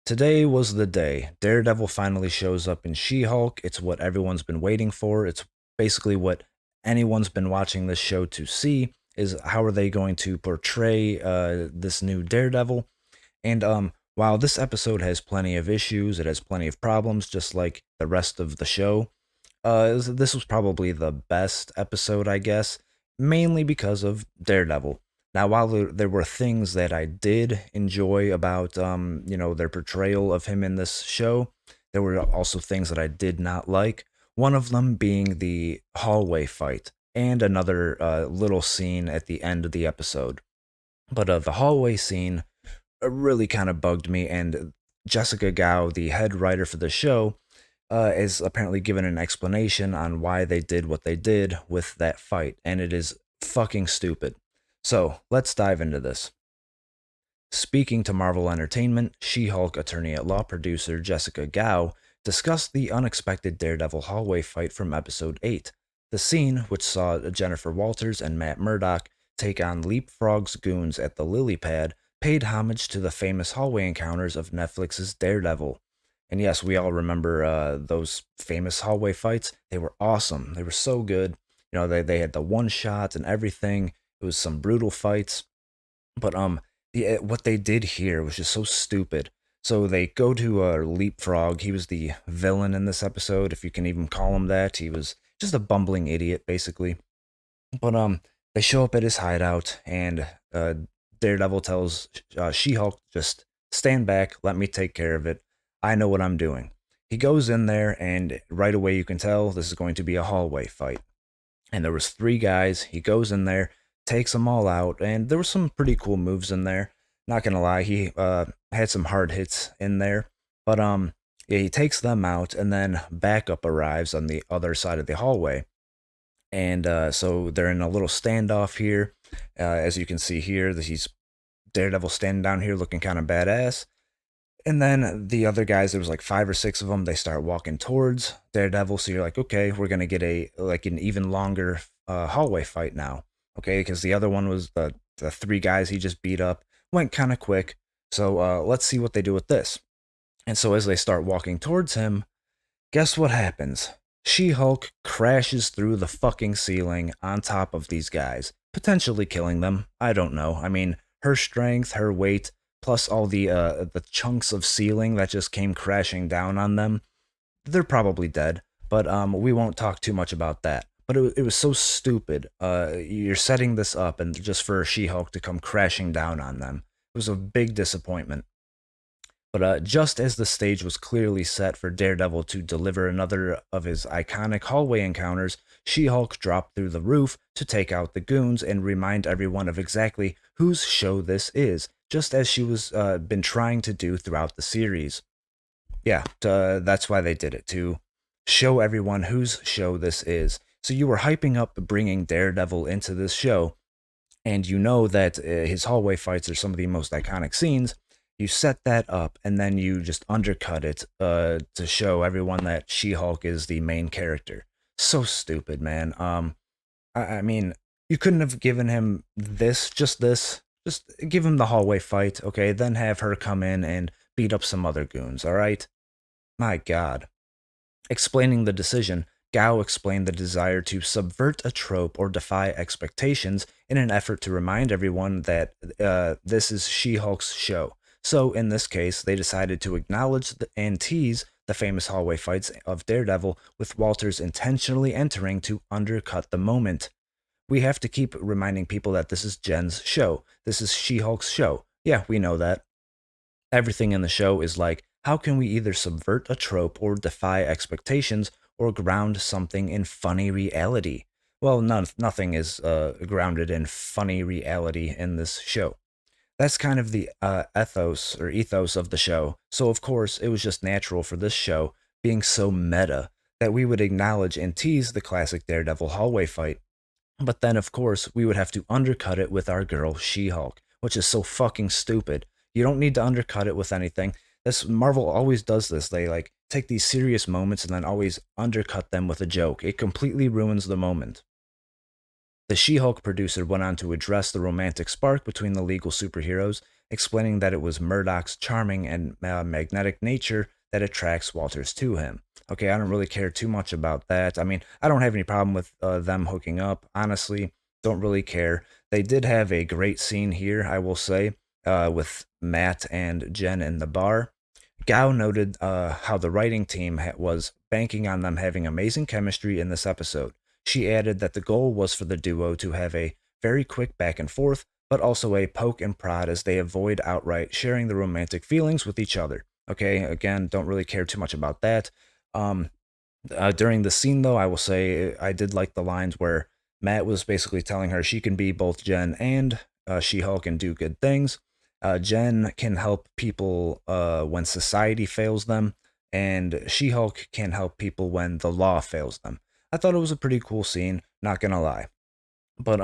Today was the day. Daredevil finally shows up in She-Hulk. It's what everyone's been waiting for. It's basically what anyone's been watching this show to see is how are they going to portray this new Daredevil. And while this episode has plenty of issues, it has plenty of problems, just like the rest of the show. This was probably the best episode, I guess, mainly because of Daredevil. Now, while there were things that I did enjoy about, their portrayal of him in this show, there were also things that I did not like. One of them being the hallway fight and another little scene at the end of the episode. But the hallway scene really kind of bugged me, and Jessica Gao, the head writer for the show, is apparently given an explanation on why they did what they did with that fight, and it is fucking stupid. So let's dive into this. Speaking to Marvel Entertainment, She Hulk attorney at law producer Jessica Gao discussed the unexpected Daredevil hallway fight from episode 8. The scene, which saw Jennifer Walters and Matt Murdock take on Leapfrog's goons at the lily pad, paid homage to the famous hallway encounters of Netflix's Daredevil. And yes, we all remember those famous hallway fights. They were awesome. They were so good. They had the one shot and everything. It was some brutal fights. But what they did here was just so stupid. So they go to Leapfrog. He was the villain in this episode, if you can even call him that. He was just a bumbling idiot, basically. But they show up at his hideout, and Daredevil tells She-Hulk, just stand back, let me take care of it. I know what I'm doing. He goes in there, and right away you can tell this is going to be a hallway fight. And there was three guys. He goes in there, takes them all out, and there were some pretty cool moves in there. Not gonna lie, he had some hard hits in there, but yeah, he takes them out, and then backup arrives on the other side of the hallway, and so they're in a little standoff here. As you can see here, that he's Daredevil standing down here looking kind of badass. And then the other guys, there was like five or six of them. They start walking towards Daredevil. So you're like, okay, we're gonna get an even longer hallway fight now. Okay, because the other one was the three guys he just beat up went kind of quick. So let's see what they do with this. And so as they start walking towards him, guess what happens? She-Hulk crashes through the fucking ceiling on top of these guys, potentially killing them. I don't know. I mean, her strength, her weight, plus all the chunks of ceiling that just came crashing down on them, they're probably dead. But we won't talk too much about that. But it was so stupid. You're setting this up, and just for She-Hulk to come crashing down on them, it was a big disappointment. But just as the stage was clearly set for Daredevil to deliver another of his iconic hallway encounters, She Hulk dropped through the roof to take out the goons and remind everyone of exactly whose show this is, just as she was been trying to do throughout the series. Yeah, that's why they did it, to show everyone whose show this is. So you were hyping up bringing Daredevil into this show, and you know that his hallway fights are some of the most iconic scenes. You set that up, and then you just undercut it to show everyone that She-Hulk is the main character. So stupid, man. I mean, you couldn't have given him this. Just give him the hallway fight, okay? Then have her come in and beat up some other goons, all right? My God. Explaining the decision, Gao explained the desire to subvert a trope or defy expectations in an effort to remind everyone that this is She Hulk's show. So, in this case, they decided to acknowledge and tease the famous hallway fights of Daredevil, with Walters intentionally entering to undercut the moment. We have to keep reminding people that this is Jen's show. This is She Hulk's show. Yeah, we know that. Everything in the show is like, how can we either subvert a trope or defy expectations or ground something in funny reality? Well, nothing is grounded in funny reality in this show. That's kind of the ethos of the show. So, of course, it was just natural for this show, being so meta, that we would acknowledge and tease the classic Daredevil hallway fight. But then, of course, we would have to undercut it with our girl She-Hulk, which is so fucking stupid. You don't need to undercut it with anything. This Marvel always does this. They like take these serious moments and then always undercut them with a joke. It completely ruins the moment. The She-Hulk producer went on to address the romantic spark between the legal superheroes, explaining that it was Murdoch's charming and magnetic nature that attracts Walters to him. Okay, I don't really care too much about that. I mean, I don't have any problem with them hooking up. Honestly, don't really care. They did have a great scene here, I will say, with Matt and Jen in the bar. Gao noted how the writing team was banking on them having amazing chemistry in this episode. She added that the goal was for the duo to have a very quick back and forth, but also a poke and prod as they avoid outright sharing the romantic feelings with each other. Okay, again, don't really care too much about that. Um, During the scene, though, I will say I did like the lines where Matt was basically telling her she can be both Jen and She Hulk and do good things. Jen can help people when society fails them, and She Hulk can help people when the law fails them. I thought it was a pretty cool scene, not gonna lie. But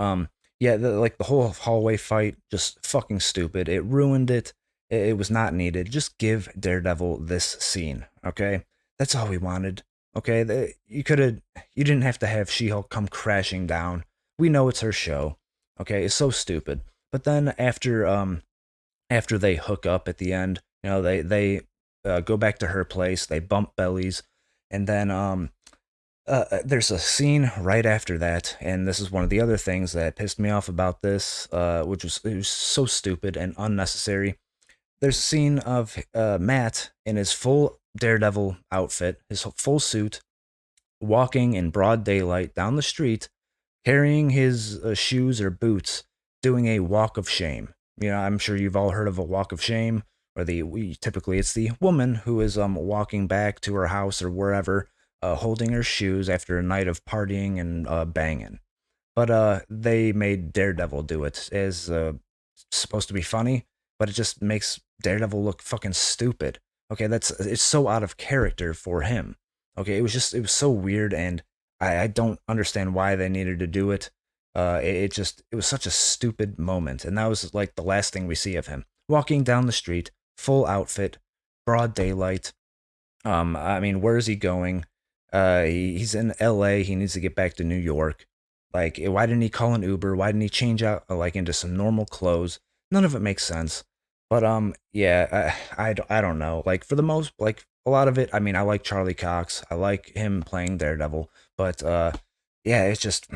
yeah, like the whole hallway fight, just fucking stupid. It ruined it. It was not needed. Just give Daredevil this scene, okay? That's all we wanted. Okay, you could have. You didn't have to have She-Hulk come crashing down. We know it's her show. Okay, it's so stupid. But then after they hook up at the end, they go back to her place. They bump bellies, and then there's a scene right after that, and this is one of the other things that pissed me off about this, which was it was so stupid and unnecessary. There's a scene of Matt in his full Daredevil outfit, his full suit, walking in broad daylight down the street, carrying his shoes or boots, doing a walk of shame. I'm sure you've all heard of a walk of shame, where typically it's the woman who is walking back to her house or wherever, holding her shoes after a night of partying and banging. But they made Daredevil do it as supposed to be funny, but it just makes Daredevil look fucking stupid. Okay, it's so out of character for him. Okay, it was so weird, and I don't understand why they needed to do it. It was such a stupid moment, and that was like the last thing we see of him walking down the street, full outfit, broad daylight. I mean, where is he going? He's in L.A. He needs to get back to New York. Like, why didn't he call an Uber? Why didn't he change out like into some normal clothes? None of it makes sense. But yeah, I don't know. Like for the most, like a lot of it. I mean, I like Charlie Cox. I like him playing Daredevil. But yeah, it's just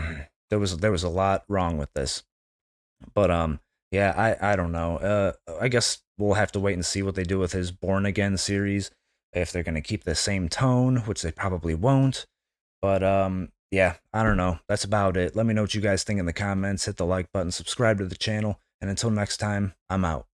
there was a lot wrong with this. But yeah, I don't know. I guess we'll have to wait and see what they do with his Born Again series. If they're gonna keep the same tone, which they probably won't. But yeah, I don't know. That's about it. Let me know what you guys think in the comments. Hit the like button, subscribe to the channel, and until next time, I'm out.